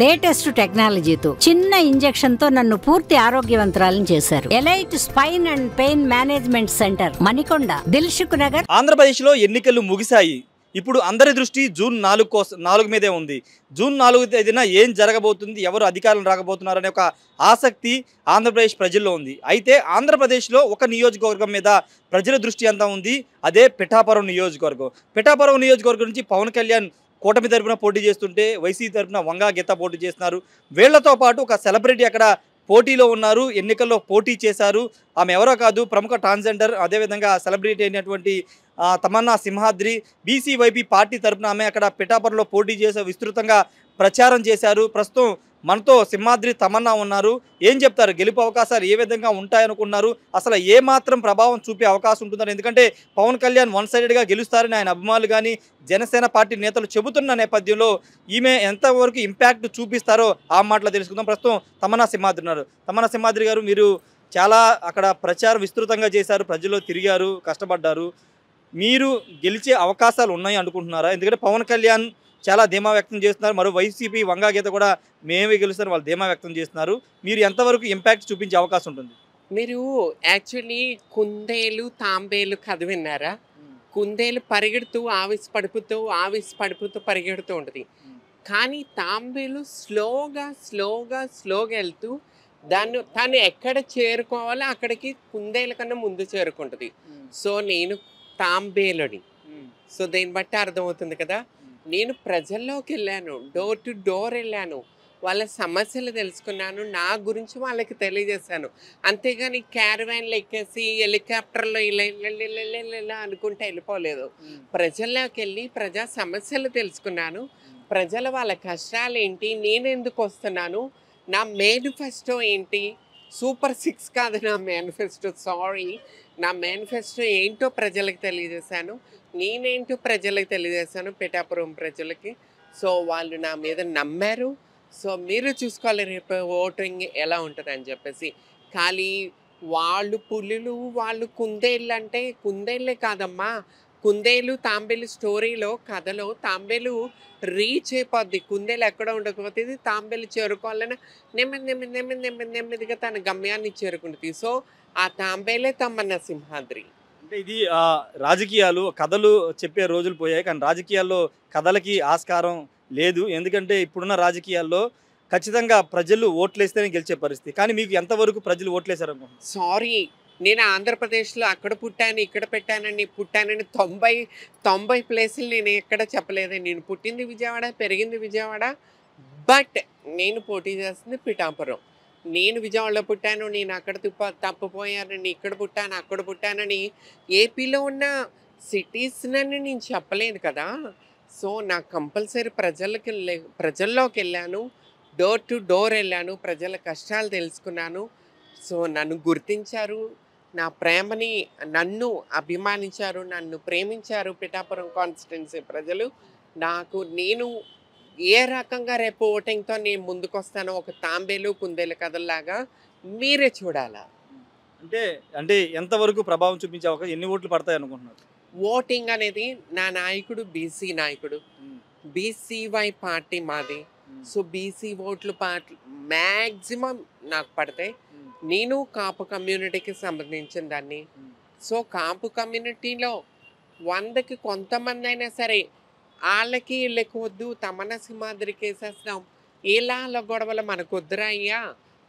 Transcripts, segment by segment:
Latest టెక్నాలజీతో చిన్న injection తో నన్ను పూర్తి ఆరోగ్యవంతురాలను చేశారు. Elite spine and pain management centre, Manikonda, Dilsukh Nagar. Andhra Pradesh లో ఎన్నికలు ముగిశాయి. ఇప్పుడు అందరి దృష్టి జూన్ 4 మీదే ఉంది. జూన్ 4 తేదీన ఏం జరగబోతుంది, ఎవరు అధికారం రాకపోతున్నారనే ఒక ఆసక్తి ఆంధ్రప్రదేశ్ ప్రజల్లో ఉంది. అయితే ఆంధ్రప్రదేశ్లో ఒక నియోజకవర్గం మీద ప్రజల దృష్టి అంతా ఉంది. అదే పిఠాపురం నియోజకవర్గం. పిఠాపురం నియోజకవర్గం నుంచి పవన్ కళ్యాణ్ కూటమి తరపున పోటీ చేస్తుంటే వైసీపీ తరపున వంగా గీత పోటీ చేస్తున్నారు. వీళ్లతో పాటు ఒక సెలబ్రిటీ అక్కడ పోటీలో ఉన్నారు, ఎన్నికల్లో పోటీ చేశారు. ఆమె ఎవరో కాదు, ప్రముఖ ట్రాన్స్జెండర్, అదేవిధంగా సెలబ్రిటీ అయినటువంటి తమన్నా సింహాద్రి. బీసీవైపీ పార్టీ తరపున ఆమె అక్కడ పిఠాపురంలో పోటీ చేసి విస్తృతంగా ప్రచారం చేశారు. ప్రస్తుతం మనతో సింహాద్రి, తమన్నా ఉన్నారు. ఏం చెప్తారు, గెలుపు అవకాశాలు ఏ విధంగా ఉంటాయనుకున్నారు, అసలు ఏమాత్రం ప్రభావం చూపే అవకాశం ఉంటుందని? ఎందుకంటే పవన్ కళ్యాణ్ వన్ సైడెడ్గా గెలుస్తారని ఆయన అభిమానులు కానీ జనసేన పార్టీ నేతలు చెబుతున్న నేపథ్యంలో ఈమె ఎంతవరకు ఇంపాక్ట్ చూపిస్తారో ఆ మాటలో తెలుసుకుందాం. ప్రస్తుతం తమన్నా సింహాద్రి ఉన్నారు. తమన్నా సింహాద్రి గారు, మీరు చాలా అక్కడ ప్రచారం విస్తృతంగా చేశారు, ప్రజల్లో తిరిగారు, కష్టపడ్డారు. మీరు గెలిచే అవకాశాలు ఉన్నాయి అనుకుంటున్నారా? ఎందుకంటే పవన్ కళ్యాణ్ చాలా ధీమా వ్యక్తం చేస్తున్నారు, మరో వైసీపీ వంగా గీత కూడా మేమే గెలుస్తారు వాళ్ళు ధీమా వ్యక్తం చేస్తున్నారు. మీరు ఎంతవరకు ఇంపాక్ట్ చూపించే అవకాశం ఉంటుంది? మీరు యాక్చువల్లీ కుందేలు తాంబేలు కథ విన్నారా? కుందేలు పరిగెడుతూ ఆవేశపడిపోతూ పరిగెడుతూ ఉంటుంది. కానీ తాంబేలు స్లోగా వెళ్తూ తను ఎక్కడ చేరుకోవాలో అక్కడికి కుందేలు కన్నా ముందు చేరుకుంటుంది. సో నేను తాంబేలుని. సో దీన్ని బట్టి అర్థమవుతుంది కదా. నేను ప్రజల్లోకి వెళ్ళాను, డోర్ టు డోర్ వెళ్ళాను, వాళ్ళ సమస్యలు తెలుసుకున్నాను, నా గురించి వాళ్ళకి తెలియజేశాను. అంతేగాని క్యారవాన్లు ఎక్కేసి హెలికాప్టర్లో ఇలా అనుకుంటే వెళ్ళిపోలేదు. ప్రజల్లోకి వెళ్ళి ప్రజా సమస్యలు తెలుసుకున్నాను, ప్రజల వాళ్ళ కష్టాలు ఏంటి, నేను ఎందుకు వస్తున్నాను, నా మేనిఫెస్టో ఏంటి. సూపర్ 6 కాదు నా మేనిఫెస్టో, సారీ. నా మేనిఫెస్టో ఏంటో ప్రజలకు తెలియజేశాను, నేనేంటో ప్రజలకు తెలియజేశాను, పిఠాపురం ప్రజలకి. సో వాళ్ళు నా మీద నమ్మారు. సో మీరు చూసుకోవాలి రేపు ఓటింగ్ ఎలా ఉంటుంది అని చెప్పేసి. ఖాళీ వాళ్ళు పులులు, వాళ్ళు కుందేళ్ళు అంటే కుందేళ్ళే కాదమ్మా. కుందేలు తాంబేలు స్టోరీలో, కథలో తాంబేలు రీచ్ అయిపోద్ది, కుందేలు ఎక్కడ ఉండకపోతే తాంబేలు చేరుకోవాలని నెమ్మదిగా తన గమ్యాన్ని చేరుకుంటుంది. సో ఆ తాంబేలే తమన్నా సింహాద్రి. అంటే ఇది రాజకీయాలు, కథలు చెప్పే రోజులు పోయాయి, కానీ రాజకీయాల్లో కథలకి ఆస్కారం లేదు. ఎందుకంటే ఇప్పుడున్న రాజకీయాల్లో ఖచ్చితంగా ప్రజలు ఓట్లేస్తేనే గెలిచే పరిస్థితి. కానీ మీకు ఎంతవరకు ప్రజలు ఓట్లేశారు అనుకుంటున్నారు? సారీ, నేను ఆంధ్రప్రదేశ్లో అక్కడ పుట్టాను, ఇక్కడ పుట్టానని 90 ప్లేసులు నేను ఎక్కడ చెప్పలేదు. నేను పుట్టింది విజయవాడ, పెరిగింది విజయవాడ, బట్ నేను పోటీ చేస్తుంది పిఠాపురం. నేను విజయవాడలో పుట్టాను, నేను అక్కడ తప్పిపోయానని, ఇక్కడ పుట్టాను, అక్కడ పుట్టానని ఏపీలో ఉన్న సిటీస్నని నేను చెప్పలేదు కదా. సో నాకు కంపల్సరీ ప్రజల్లోకి వెళ్ళాను, డోర్ టు డోర్ వెళ్ళాను, ప్రజల కష్టాలు తెలుసుకున్నాను. సో నన్ను గుర్తించారు, నా ప్రేమని, నన్ను అభిమానించారు, నన్ను ప్రేమించారు పిఠాపురం కాన్స్టిట్యున్సీ ప్రజలు. నేను ఏ రకంగా రేపు ఓటింగ్తో నేను ముందుకు వస్తానో ఒక తాంబేలు కుందేలు కథల్లాగా మీరే చూడాలా. అంటే ఎంతవరకు ప్రభావం చూపించే అవకాశం, ఎన్ని ఓట్లు పడతాయి అనుకుంటున్నారు? ఓటింగ్ అనేది నా నాయకుడు బీసీ నాయకుడు, బీసీవై పార్టీ మాది. సో బీసీ ఓట్లు మ్యాక్సిమం నాకు పడతాయి. నేను కాపు కమ్యూనిటీకి సంబంధించిన దాన్ని. సో కాపు కమ్యూనిటీలో 100కి కొంతమంది అయినా సరే వాళ్ళకి వీళ్ళకి వద్దు, తమన్నా సింహాద్రికి వేసేస్తాం, ఇలా గొడవలు మనకు వద్దురా అయ్యా,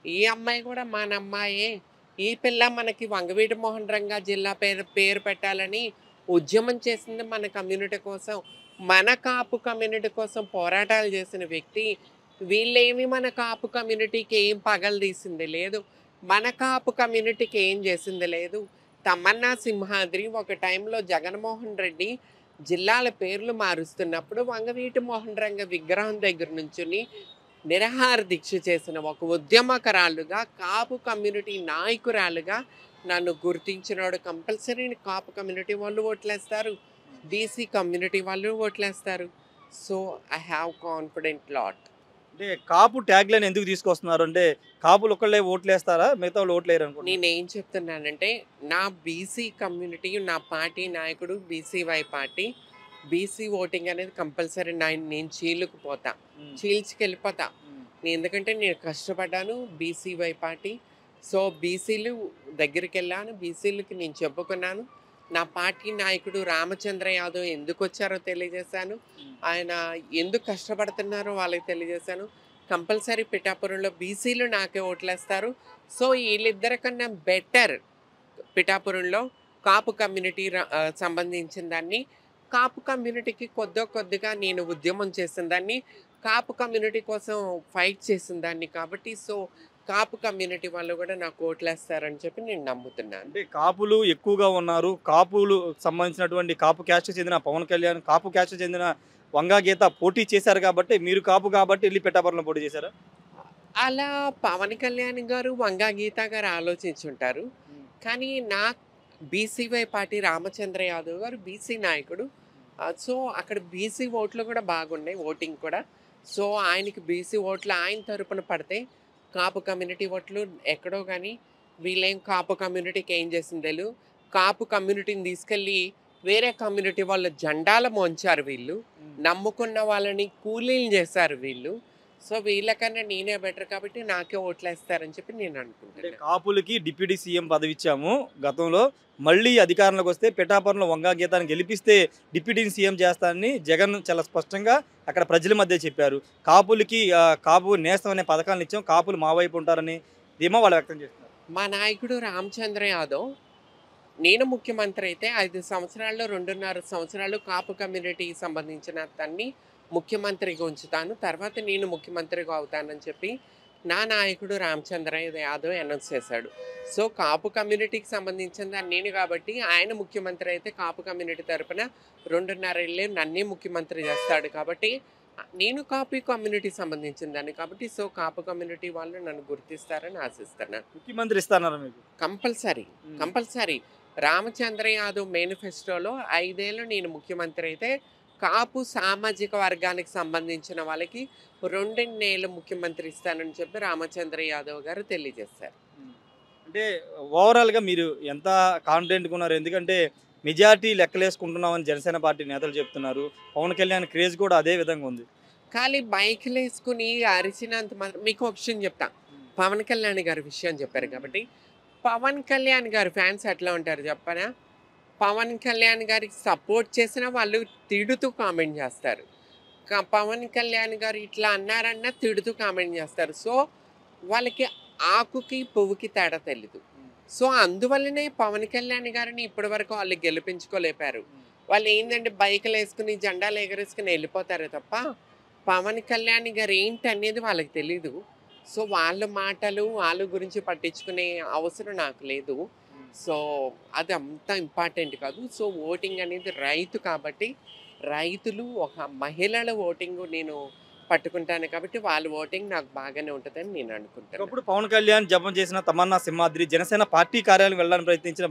ఈ అమ్మాయి కూడా మన అమ్మాయే, ఈ పిల్ల మనకి వంగవీటి మోహన్ రంగా జిల్లా పేరు పెట్టాలని ఉద్యమం చేసింది మన కమ్యూనిటీ కోసం, మన కాపు కమ్యూనిటీ కోసం పోరాటాలు చేసిన వ్యక్తి. వీళ్ళేమి మన కాపు కమ్యూనిటీకి ఏం పగలు తీసింది లేదు, మన కాపు కమ్యూనిటీకి ఏం చేసింది లేదు. తమన్నా సింహాద్రి ఒక టైంలో జగన్మోహన్ రెడ్డి జిల్లాల పేర్లు మారుస్తున్నప్పుడు వంగవీటి మోహన్ రంగ విగ్రహం దగ్గర నుంచుని నిరాహార దీక్ష చేసిన ఒక ఉద్యమకరాలుగా, కాపు కమ్యూనిటీ నాయకురాలుగా నన్ను గుర్తించినాడు. కంపల్సరీ కాపు కమ్యూనిటీ వాళ్ళు ఓట్లేస్తారు, బీసీ కమ్యూనిటీ వాళ్ళు ఓట్లేస్తారు. So I have confident lot. అంటే కాపు ట్యాగ్ లైన్ ఎందుకు తీసుకొస్తున్నారు? అంటే కాపులు ఒక్కళ్ళే ఓట్లేస్తారా, మిగతా వాళ్ళు ఓట్లేరు అనుకుంటున్నారు? నేనేం చెప్తున్నానంటే నా బీసీ కమ్యూనిటీ, నా పార్టీ నాయకుడు బీసీవై పార్టీ, బీసీ ఓటింగ్ అనేది కంపల్సరీ నేను చీల్చుకెళ్ళిపోతా. ఎందుకంటే నేను కష్టపడ్డాను బీసీవై పార్టీ. సో బీసీలు దగ్గరికి వెళ్ళాను, బీసీలకి నేను చెప్పుకున్నాను. నా పార్టీ నాయకుడు రామచంద్ర యాదవ్ ఎందుకు వచ్చారో తెలియజేశాను, ఆయన ఎందుకు కష్టపడుతున్నారో వాళ్ళకి తెలియజేశాను. కంపల్సరీ పిఠాపురంలో బీసీలు నాకే ఓట్లేస్తారు. సో వీళ్ళిద్దరి కన్నా బెటర్ పిఠాపురంలో కాపు కమ్యూనిటీ సంబంధించిన దాన్ని, కాపు కమ్యూనిటీకి కొద్దిగా నేను ఉద్యమం చేసిన దాన్ని, కాపు కమ్యూనిటీ కోసం ఫైట్ చేసిన దాన్ని. కాబట్టి సో కాపు కమ్యూనిటీ వాళ్ళు కూడా నాకు ఓట్లేస్తారని చెప్పి నేను నమ్ముతున్నాను. అంటే కాపులు ఎక్కువగా ఉన్నారు, కాపులు సంబంధించినటువంటి కాపు క్యాస్ట్ చెందిన పవన్ కళ్యాణ్, కాపు క్యాస్ట్ చెందిన వంగా గీత పోటీ చేశారు కాబట్టి, మీరు కాపు కాబట్టి వెళ్ళి పిఠాపురంలో పోటీ చేశారా? అలా పవన్ కళ్యాణ్ గారు, వంగా గీత గారు ఆలోచించుంటారు. కానీ నా బీసీవై పార్టీ రామచంద్ర యాదవ్ గారు బీసీ నాయకుడు. సో అక్కడ బీసీ ఓట్లు కూడా బాగున్నాయి, ఓటింగ్ కూడా. సో ఆయనకి బీసీ ఓట్లు ఆయన తరపున పడితే, కాపు కమ్యూనిటీ ఓట్లు ఎక్కడో కానీ వీళ్ళేం కాపు కమ్యూనిటీకి ఏం చేసిందేలు, కాపు కమ్యూనిటీని తీసుకెళ్ళి వేరే కమ్యూనిటీ వాళ్ళ జెండాల మోంచారు వీళ్ళు, నమ్ముకున్న వాళ్ళని కూలీలు చేశారు వీళ్ళు. సో వీళ్ళకన్నా నేనే బెటర్ కాబట్టి నాకే ఓట్లేస్తారని చెప్పి నేను అనుకుంటున్నాను. కాపులకి డిప్యూటీ సీఎం పదవి ఇచ్చాము గతంలో, మళ్ళీ అధికారంలోకి వస్తే పిఠాపురంలో వంగా గీతాన్ని గెలిపిస్తే డిప్యూటీ సీఎం చేస్తానని జగన్ చాలా స్పష్టంగా అక్కడ ప్రజల మధ్య చెప్పారు. కాపులకి కాపు నేస్తం అనే పథకాలను ఇచ్చాం, కాపులు మా వైపు ఉంటారని ధీమా వాళ్ళు వ్యక్తం చేస్తున్నారు. మా నాయకుడు రామచంద్ర యాదవ్ నేను ముఖ్యమంత్రి అయితే 5 సంవత్సరాల్లో 2.5 సంవత్సరాలు కాపు కమ్యూనిటీకి సంబంధించిన దాన్ని ముఖ్యమంత్రిగా ఉంచుతాను, తర్వాత నేను ముఖ్యమంత్రిగా అవుతానని చెప్పి నా నాయకుడు రామచంద్ర యాదవ్ అనౌన్స్ చేశాడు. సో కాపు కమ్యూనిటీకి సంబంధించిన దాన్ని నేను కాబట్టి ఆయన ముఖ్యమంత్రి అయితే కాపు కమ్యూనిటీ తరపున 2.5 ఏళ్ళే నన్నే ముఖ్యమంత్రి చేస్తాడు. కాబట్టి నేను కాపు కమ్యూనిటీ సంబంధించిన దాన్ని కాబట్టి సో కాపు కమ్యూనిటీ వాళ్ళు నన్ను గుర్తిస్తారని ఆశిస్తున్నాను. ముఖ్యమంత్రి ఇస్తారా మీకు? కంపల్సరీ రామచంద్ర యాదవ్ మేనిఫెస్టోలో 5 ఏళ్ళు నేను ముఖ్యమంత్రి అయితే కాపు సామాజిక వర్గానికి సంబంధించిన వాళ్ళకి 2 ఏళ్ళు ముఖ్యమంత్రి ఇస్తానని చెప్పి రామచంద్ర యాదవ్ గారు తెలియజేశారు. అంటే ఓవరాల్గా మీరు ఎంత కాన్ఫిడెంట్గా ఉన్నారు? ఎందుకంటే మెజార్టీ లెక్కలేసుకుంటున్నామని జనసేన పార్టీ నేతలు చెప్తున్నారు, పవన్ కళ్యాణ్ క్రేజ్ కూడా అదే విధంగా ఉంది. ఖాళీ బైక్లు వేసుకుని అరిచినంత మాత్రం మీకు ఒక విషయం చెప్తా, పవన్ కళ్యాణ్ గారి విషయం చెప్పారు కాబట్టి పవన్ కళ్యాణ్ గారి ఫ్యాన్స్ ఎట్లా ఉంటారు చెప్పనా? పవన్ కళ్యాణ్ గారికి సపోర్ట్ చేసిన వాళ్ళు తిడుతూ కామెంట్ చేస్తారు, పవన్ కళ్యాణ్ గారు ఇట్లా అన్నారన్నా తిడుతూ కామెంట్ చేస్తారు. సో వాళ్ళకి ఆకుకి పువ్వుకి తేడా తెలీదు. సో అందువల్లనే పవన్ కళ్యాణ్ గారిని ఇప్పటి వరకు వాళ్ళు గెలిపించుకోలేపారు. వాళ్ళు ఏంటంటే బైకులు వేసుకుని జెండాలు ఎగరేసుకుని వెళ్ళిపోతారు తప్ప పవన్ కళ్యాణ్ గారు ఏంటి అనేది వాళ్ళకి తెలీదు. సో వాళ్ళ మాటలు వాళ్ళ గురించి పట్టించుకునే అవసరం నాకు లేదు. సో అది అంత ఇంపార్టెంట్ కాదు. సో ఓటింగ్ అనేది రైతు కాబట్టి రైతులు ఒక మహిళల ఓటింగ్ నేను పట్టుకుంటాను కాబట్టి వాళ్ళ ఓటింగ్ నాకు బాగానే ఉంటుందని నేను అనుకుంటాను. ఇప్పుడు పవన్ కళ్యాణ్ జపం చేసిన తమన్నా సింహాద్రి జనసేన పార్టీ కార్యాలయం వెళ్ళడానికి ప్రయత్నించిన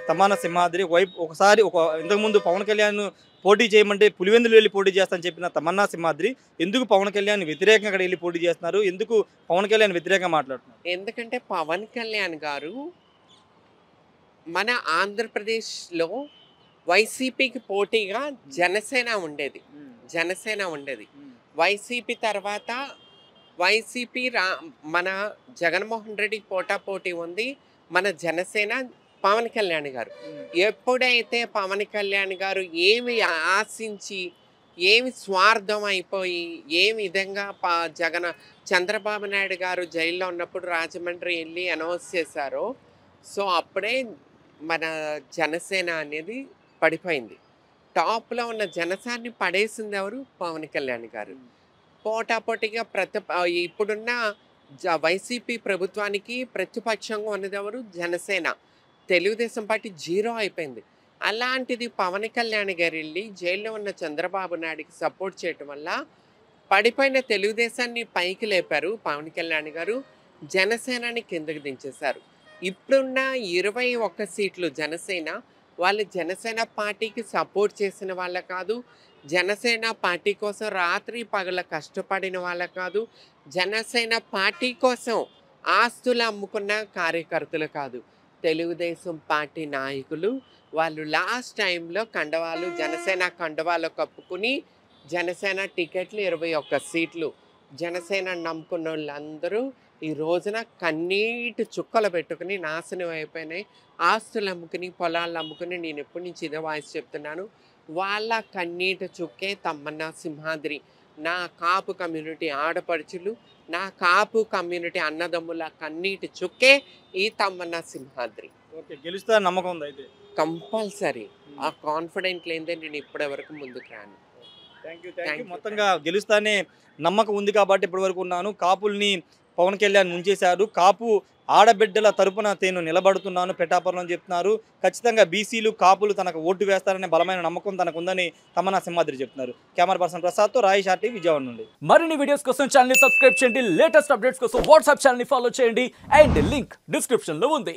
తమన్నా సింహాద్రి ఒకసారి ఇంతకుముందు పవన్ కళ్యాణ్ పోటీ చేయమంటే పులివెందులు వెళ్ళి పోటీ చేస్తానని చెప్పిన తమన్నా సింహాద్రి ఎందుకు పవన్ కళ్యాణ్ వ్యతిరేకంగా అక్కడ వెళ్ళి పోటీ చేస్తున్నారు, ఎందుకు పవన్ కళ్యాణ్ వ్యతిరేకంగా మాట్లాడుతున్నారు? ఎందుకంటే పవన్ కళ్యాణ్ గారు మన ఆంధ్రప్రదేశ్లో వైసీపీకి పోటీగా జనసేన ఉండేది. వైసీపీ తర్వాత వైసీపీ మన జగన్మోహన్ రెడ్డి పోటీ ఉంది, మన జనసేన పవన్ కళ్యాణ్ గారు. ఎప్పుడైతే పవన్ కళ్యాణ్ గారు ఏమి ఆశించి ఏమి స్వార్థం అయిపోయి ఏ విధంగా చంద్రబాబు నాయుడు గారు జైల్లో ఉన్నప్పుడు రాజమండ్రి వెళ్ళి అనౌన్స్ చేశారో సో అప్పుడే మన జనసేన అనేది పడిపోయింది. టాప్లో ఉన్న జనసేనని పడేసింది ఎవరు? పవన్ కళ్యాణ్ గారు. పోటాపోటీగా ఇప్పుడున్న వైసీపీ ప్రభుత్వానికి ప్రతిపక్షంగా ఉన్నది ఎవరు? జనసేన. తెలుగుదేశం పార్టీ 0 అయిపోయింది. అలాంటిది పవన్ కళ్యాణ్ గారు వెళ్ళి జైల్లో ఉన్న చంద్రబాబు నాయుడికి సపోర్ట్ చేయటం వల్ల పడిపోయిన తెలుగుదేశాన్ని పైకి లేపారు పవన్ కళ్యాణ్ గారు, జనసేనని కిందకి దించేశారు. ఇప్పుడున్న 21 సీట్లు జనసేన, వాళ్ళు జనసేన పార్టీకి సపోర్ట్ చేసిన వాళ్ళ కాదు, జనసేన పార్టీ కోసం రాత్రి పగల కష్టపడిన వాళ్ళ కాదు, జనసేన పార్టీ కోసం ఆస్తులు అమ్ముకున్న కార్యకర్తలు కాదు, తెలుగుదేశం పార్టీ నాయకులు. వాళ్ళు లాస్ట్ టైంలో కండవాలు జనసేన కండవాలు కప్పుకుని జనసేన టికెట్లు 21 సీట్లు జనసేన నమ్ముకున్న వాళ్ళందరూ ఈ రోజున కన్నీటి చుక్కలు పెట్టుకుని నాశనం అయిపోయినాయి. ఆస్తులు అమ్ముకుని, పొలాలు అమ్ముకుని, నేను ఎప్పటి నుంచి ఇదే వాయిస్ చెప్తున్నాను. వాళ్ళ కన్నీటి చుక్కే తమ్మన్న సింహాద్రి. నా కాపు కమ్యూనిటీ ఆడపడుచులు, నా కాపు కమ్యూనిటీ అన్నదమ్ముల కన్నీటి చుక్కే ఈ తమ్మన్న సింహాద్రి. ఓకే, గెలుస్తా నమ్మకం ఉంది అయితే. కంపల్సరీ. ఆ కాన్ఫిడెంట్ లేదే నేను ఇప్పటి వరకు ముందుకు రాను. Thank you. మొత్తంగా గెలుస్తానే నమ్మకం ఉంది కాబట్టి ఇప్పటి వరకు ఉన్నాను. కాపుల్ని పవన్ కళ్యాణ్ ముంచేశారు. కాపు ఆడబిడ్డల తరపున నేను నిలబడుతున్నాను పిఠాపురం అని చెప్తున్నారు. ఖచ్చితంగా బీసీలు కాపులు తనకు ఓటు వేస్తారనే బలమైన నమ్మకం తనకు ఉందని తమ్మన్న సింహాద్రి చెప్తున్నారు. Camera person ప్రసాద్తో Rayesh RTV Vijayawada నుండి. మరిన్ని వీడియోస్ కోసం ఛానల్ ని సబ్స్క్రైబ్ చేయండి. లేటెస్ట్ అప్డేట్స్ కోసం వాట్సాప్ ఛానల్ ని ఫాలో చేయండి. అండ్ లింక్ డిస్క్రిప్షన్ లో ఉంది.